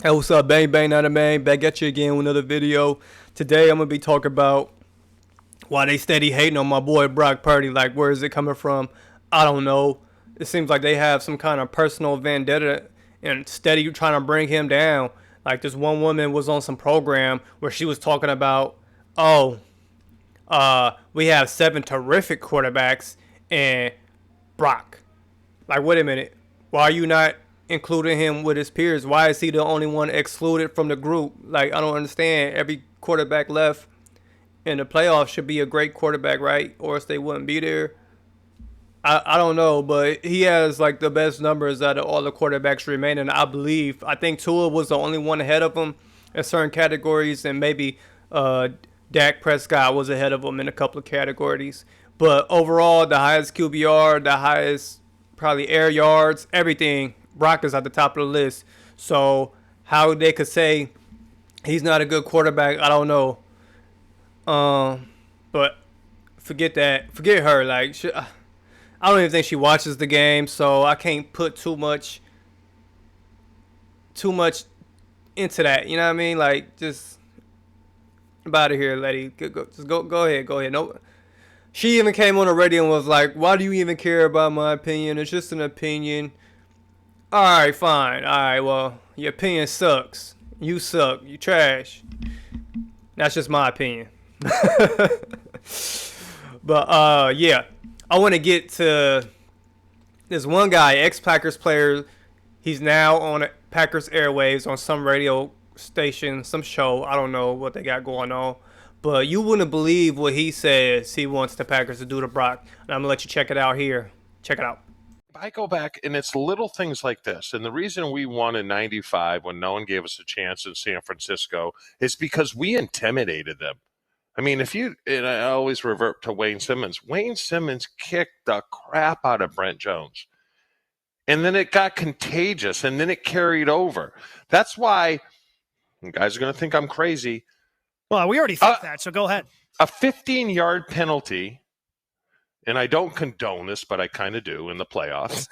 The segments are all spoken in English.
Hey, what's up? Bang, bang, not a bang. Back at you again with another video. Today, I'm going to be talking about why they steady hating on my boy Brock Purdy. Like, where is it coming from? I don't know. It seems like they have some kind of personal vendetta and steady trying to bring him down. Like, this one woman was on some program where she was talking about, oh, we have seven terrific quarterbacks and Brock. Like, wait a minute. Why are you not including him with his peers? Why is he the only one excluded from the group? Like, I don't understand. Every quarterback left in the playoffs should be a great quarterback, right? Or else they wouldn't be there. I don't know, but he has like the best numbers out of all the quarterbacks remaining. I believe. I think Tua was the only one ahead of him in certain categories, and maybe Dak Prescott was ahead of him in a couple of categories. But overall, the highest QBR, the highest probably air yards, everything, Brock is at the top of the list. So how they could say he's not a good quarterback, I don't know. But forget that. Forget her. Like, I don't even think she watches the game, so I can't put too much into that. You know what I mean? Like, just about it here, lady. Just go ahead, go ahead. No, she even came on the radio and was like, "Why do you even care about my opinion? It's just an opinion." All right, fine. All right, well, your opinion sucks. You suck. You trash. That's just my opinion. But yeah, I want to get to this one guy, ex-Packers player. He's now on Packers airwaves on some radio station, some show. I don't know what they got going on. But you wouldn't believe what he says he wants the Packers to do to Brock. And I'm going to let you check it out here. Check it out. I go back, and it's little things like this. And the reason we won in 95 when no one gave us a chance in San Francisco is because we intimidated them. I mean, and I always revert to Wayne Simmons. Wayne Simmons kicked the crap out of Brent Jones. And then it got contagious, and then it carried over. That's why, you guys are going to think I'm crazy. Well, we already think that, so go ahead. A 15-yard penalty, and I don't condone this, but I kind of do in the playoffs.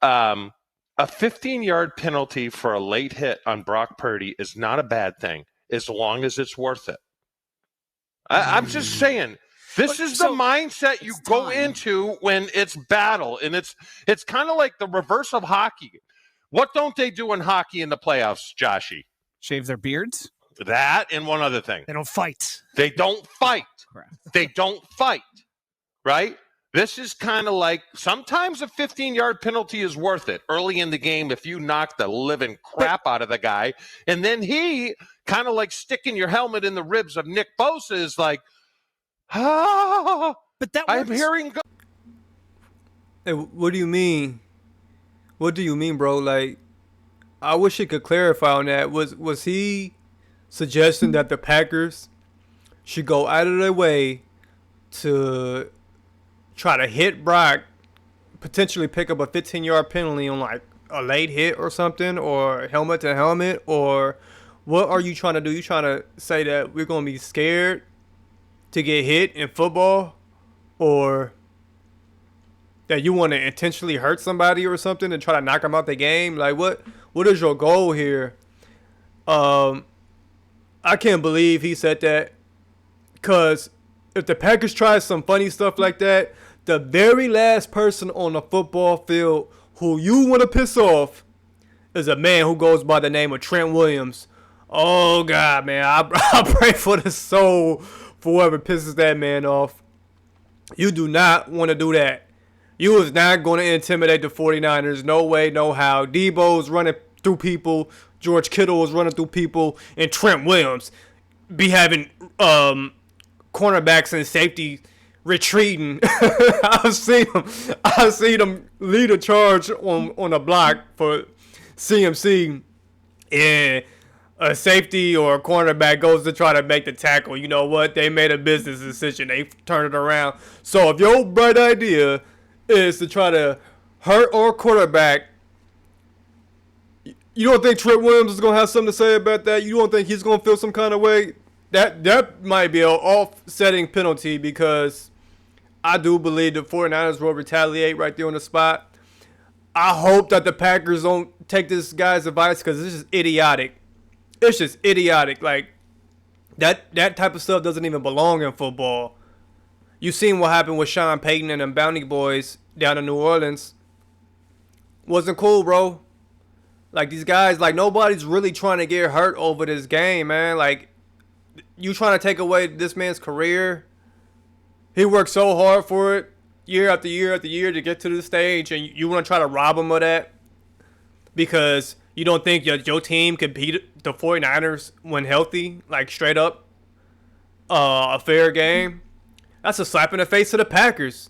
A 15-yard penalty for a late hit on Brock Purdy is not a bad thing as long as it's worth it. I'm just saying, this is the mindset you go into when it's battle, and it's kind of like the reverse of hockey. What don't they do in hockey in the playoffs, Joshy? Shave their beards? That and one other thing. They don't fight. They don't fight. Crap. They don't fight, right? This is kind of like sometimes a 15-yard penalty is worth it early in the game if you knock the living crap out of the guy. And then he kind of like sticking your helmet in the ribs of Nick Bosa is like, but that I'm hearing. Hey, what do you mean? What do you mean, bro? Like, I wish he could clarify on that. Was he suggesting that the Packers should go out of their way to try to hit Brock, potentially pick up a 15-yard penalty on like a late hit or something, or helmet to helmet, or what are you trying to do? You trying to say that we're going to be scared to get hit in football, or that you want to intentionally hurt somebody or something and try to knock them out the game? Like, what is your goal here? I can't believe he said that, because if the Packers try some funny stuff like that, the very last person on the football field who you want to piss off is a man who goes by the name of Trent Williams. Oh, God, man. I pray for the soul for whoever pisses that man off. You do not want to do that. You is not going to intimidate the 49ers. No way, no how. Debo's running through people. George Kittle is running through people. And Trent Williams be having cornerbacks and safety retreating. I've seen him lead a charge on a block for CMC, and a safety or a cornerback goes to try to make the tackle. You know what? They made a business decision. They turned it around. So if your bright idea is to try to hurt our quarterback, you don't think Trent Williams is going to have something to say about that? You don't think he's going to feel some kind of way? That might be an offsetting penalty, because I do believe the 49ers will retaliate right there on the spot. I hope that the Packers don't take this guy's advice because this is idiotic. It's just idiotic. Like that type of stuff doesn't even belong in football. You seen what happened with Sean Payton and them Bounty Boys down in New Orleans. Wasn't cool, bro. Like these guys, like nobody's really trying to get hurt over this game, man. Like you trying to take away this man's career. He worked so hard for it, year after year after year to get to this stage, and you want to try to rob him of that because you don't think your team could beat the 49ers when healthy, like straight up a fair game. That's a slap in the face to the Packers.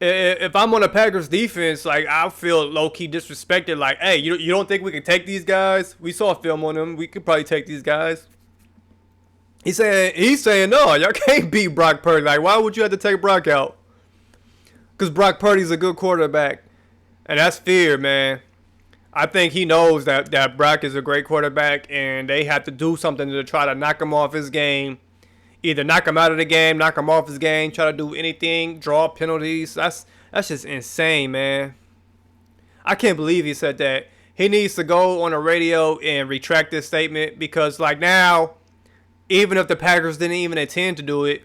If I'm on the Packers defense, like I feel low key disrespected. Like, hey, you don't think we can take these guys? We saw a film on them. We could probably take these guys. He's saying no, y'all can't beat Brock Purdy. Like, why would you have to take Brock out? Because Brock Purdy's a good quarterback, and that's fear, man. I think he knows that Brock is a great quarterback, and they have to do something to try to knock him off his game. Either knock him out of the game, knock him off his game, try to do anything, draw penalties. That's just insane, man. I can't believe he said that. He needs to go on the radio and retract this statement because, like, now, even if the Packers didn't even intend to do it,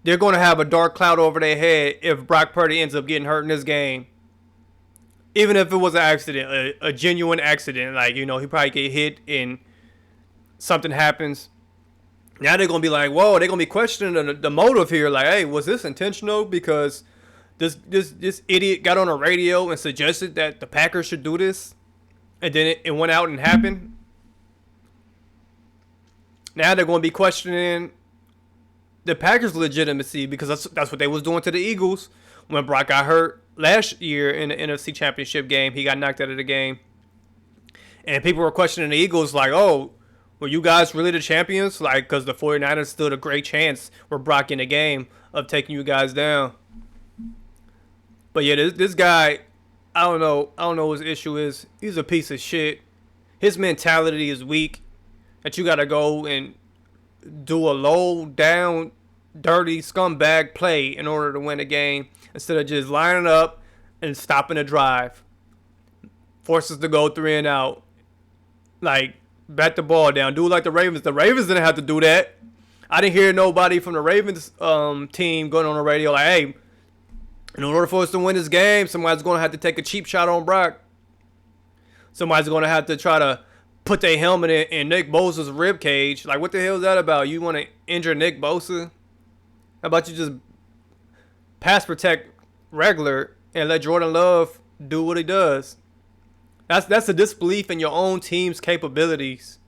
they're going to have a dark cloud over their head if Brock Purdy ends up getting hurt in this game. Even if it was an accident, a genuine accident, like, he probably get hit and something happens. Now they're going to be like, whoa, they're going to be questioning the motive here. Like, hey, was this intentional? Because this idiot got on the radio and suggested that the Packers should do this. And then it went out and happened. Now they're going to be questioning the Packers' legitimacy because that's what they was doing to the Eagles when Brock got hurt last year in the NFC Championship game. He got knocked out of the game. And people were questioning the Eagles like, oh, were you guys really the champions? Like, because the 49ers stood a great chance for Brock in the game of taking you guys down. But yeah, this guy, I don't know what his issue is. He's a piece of shit. His mentality is weak. That you got to go and do a low down, dirty scumbag play in order to win a game instead of just lining up and stopping a drive. Forces to go 3 and out. Like, bat the ball down. Do it like the Ravens. The Ravens didn't have to do that. I didn't hear nobody from the Ravens team going on the radio like, hey, in order for us to win this game, somebody's going to have to take a cheap shot on Brock. Somebody's going to have to try to put their helmet in Nick Bosa's rib cage. Like, what the hell is that about? You want to injure Nick Bosa? How about you just pass protect regular and let Jordan Love do what he does? That's a disbelief in your own team's capabilities.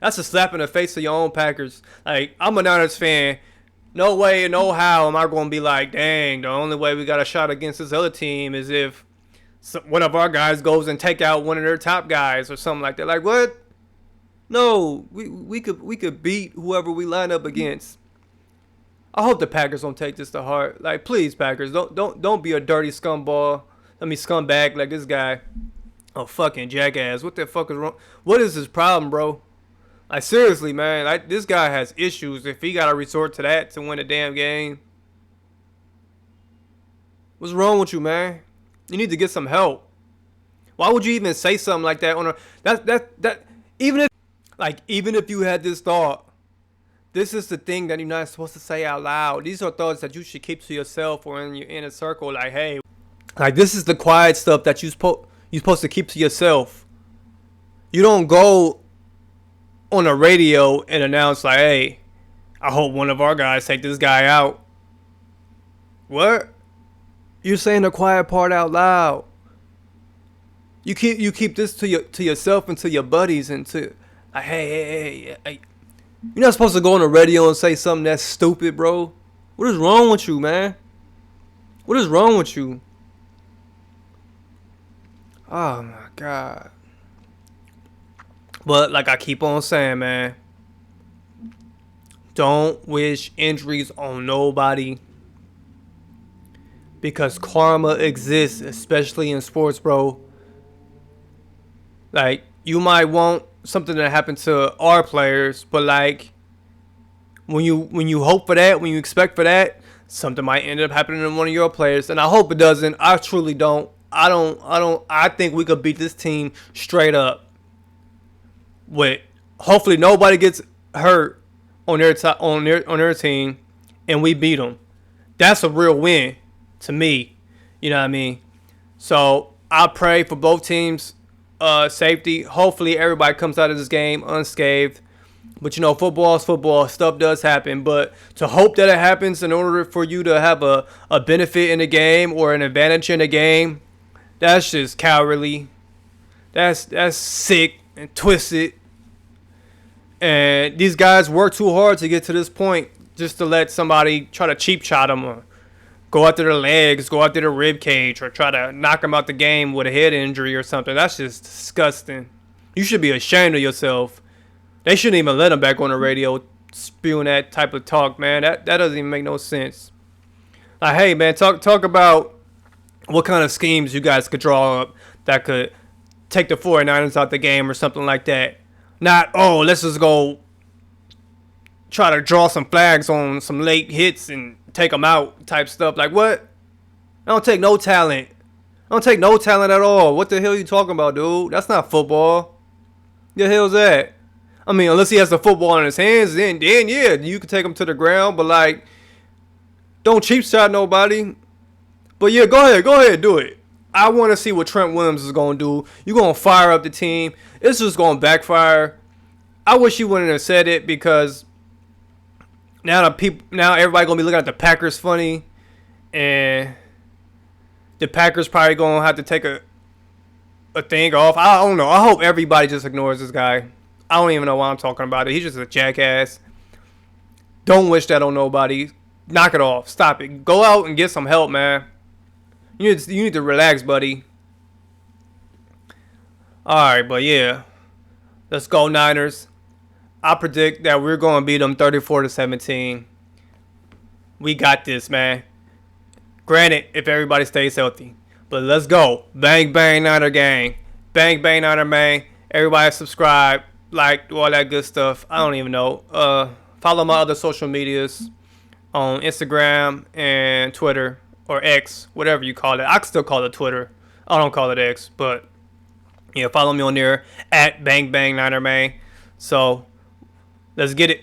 That's a slap in the face of your own Packers. Like, I'm a Niners fan. No way and no how am I going to be like, dang, the only way we got a shot against this other team is if one of our guys goes and take out one of their top guys or something like that. Like, what? No, we could beat whoever we line up against. I hope the Packers don't take this to heart. Like, please, Packers, don't be a dirty scumbag like this guy. Oh, fucking jackass. What the fuck is wrong? What is his problem, bro? Like, seriously, man. Like, this guy has issues if he got to resort to that to win a damn game. What's wrong with you, man? You need to get some help. Why would you even say something like that on a even if you had this thought, this is the thing that you're not supposed to say out loud. These are thoughts that you should keep to yourself or in your inner circle. Like, hey, like this is the quiet stuff that you're supposed to keep to yourself. You don't go on the radio and announce like, hey, I hope one of our guys take this guy out. What? You're saying the quiet part out loud. You keep this to yourself and to your buddies and to like, hey. You're not supposed to go on the radio and say something that's stupid, bro. What is wrong with you, man? What is wrong with you? Oh my God. But like I keep on saying, man, don't wish injuries on nobody. Because karma exists, especially in sports, bro. Like, you might want something to happen to our players, but like when you hope for that, when you expect for that, something might end up happening to one of your players, and I hope it doesn't. I truly don't. I think we could beat this team straight up. With hopefully nobody gets hurt on their team, and we beat them. That's a real win to me. You know what I mean? So I pray for both teams' safety. Hopefully everybody comes out of this game unscathed. But football is football. Stuff does happen. But to hope that it happens in order for you to have a benefit in the game or an advantage in the game, that's just cowardly. That's sick and twisted. And these guys work too hard to get to this point just to let somebody try to cheap shot them or go after their legs, go after their rib cage, or try to knock them out the game with a head injury or something. That's just disgusting. You should be ashamed of yourself. They shouldn't even let them back on the radio spewing that type of talk, man. That doesn't even make no sense. Like, hey, man, talk about what kind of schemes you guys could draw up that could take the 49ers out the game or something like that. Not, let's just go try to draw some flags on some late hits and take them out type stuff. Like, what? I don't take no talent. I don't take no talent at all. What the hell are you talking about, dude? That's not football. The hell's that? I mean, unless he has the football in his hands, then yeah, you can take him to the ground. But, like, don't cheap shot nobody. But, yeah, go ahead, do it. I want to see what Trent Williams is going to do. You're going to fire up the team. It's just going to backfire. I wish you wouldn't have said it because now everybody going to be looking at the Packers funny. And the Packers probably going to have to take a thing off. I don't know. I hope everybody just ignores this guy. I don't even know why I'm talking about it. He's just a jackass. Don't wish that on nobody. Knock it off. Stop it. Go out and get some help, man. You need to relax, buddy. Alright, but yeah. Let's go, Niners. I predict that we're going to beat them 34-17. We got this, man. Granted, if everybody stays healthy. But let's go. Bang, bang, Niner gang. Bang, bang, Niner, man. Everybody subscribe, like, all that good stuff. I don't even know. Follow my other social medias on Instagram and Twitter. Or X, whatever you call it. I can still call it Twitter. I don't call it X, but yeah, follow me on there at Bang Bang Niner Man. So let's get it.